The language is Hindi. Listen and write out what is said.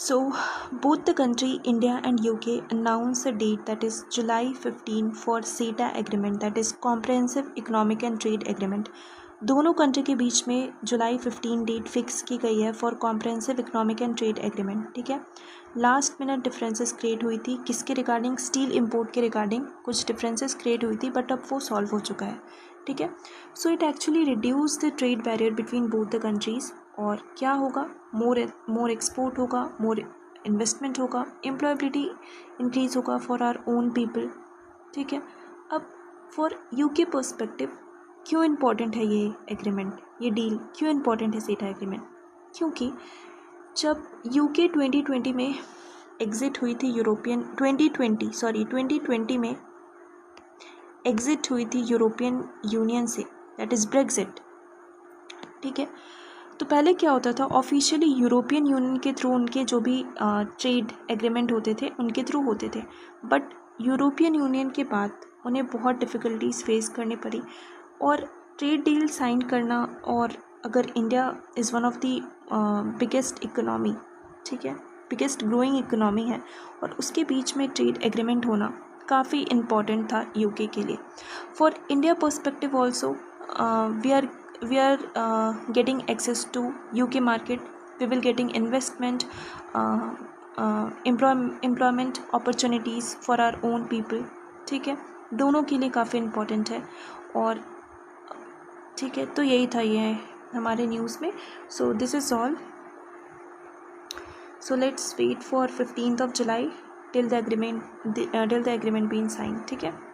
So both the country, India and UK, announced a date that is July 15 for CETA agreement, that is Comprehensive Economic and Trade Agreement. दोनों कंट्री के बीच में जुलाई 15 डेट फिक्स की गई है for comprehensive economic and trade agreement. ठीक है. लास्ट मिनट डिफरेंसेस क्रिएट हुई थी किसके रिगार्डिंग, स्टील इंपोर्ट के रिगार्डिंग कुछ डिफरेंसेस क्रिएट हुई थी, बट अब वो सॉल्व हो चुका है. ठीक है. So it actually reduce the trade barrier between both the countries. और क्या होगा, मोर एक्सपोर्ट होगा, मोर इन्वेस्टमेंट होगा, एम्प्लॉयबिलिटी इंक्रीज होगा फॉर आवर ओन पीपल. ठीक है. अब फॉर यूके पर्सपेक्टिव क्यों इम्पॉर्टेंट है ये एग्रीमेंट, ये डील क्यों इम्पॉर्टेंट है सीटा एग्रीमेंट? क्योंकि जब यूके 2020 में एग्ज़िट हुई थी 2020 में एग्ज़िट हुई थी यूरोपियन यूनियन से, दैट इज़ ब्रेक्जिट. ठीक है. तो पहले क्या होता था, ऑफिशियली यूरोपियन यूनियन के थ्रू उनके जो भी ट्रेड एग्रीमेंट होते थे उनके थ्रू होते थे, बट यूरोपियन यूनियन के बाद उन्हें बहुत डिफ़िकल्टीज फेस करनी पड़ी. और ट्रेड डील साइन करना, और अगर India is one of the biggest economy, ठीक है, बिगेस्ट ग्रोइंग इकोनॉमी है, और उसके बीच में ट्रेड एग्रीमेंट होना काफ़ी इम्पॉर्टेंट था यूके के लिए. For India perspective also we are getting access to UK market. We will getting investment, employment opportunities for our own people. ठीक है. दोनों के लिए काफ़ी इम्पोर्टेंट है. और ठीक है, तो यही था ये हमारे न्यूज़ में. So this is all. So let's wait for 15th of July till the agreement being signed. ठीक है.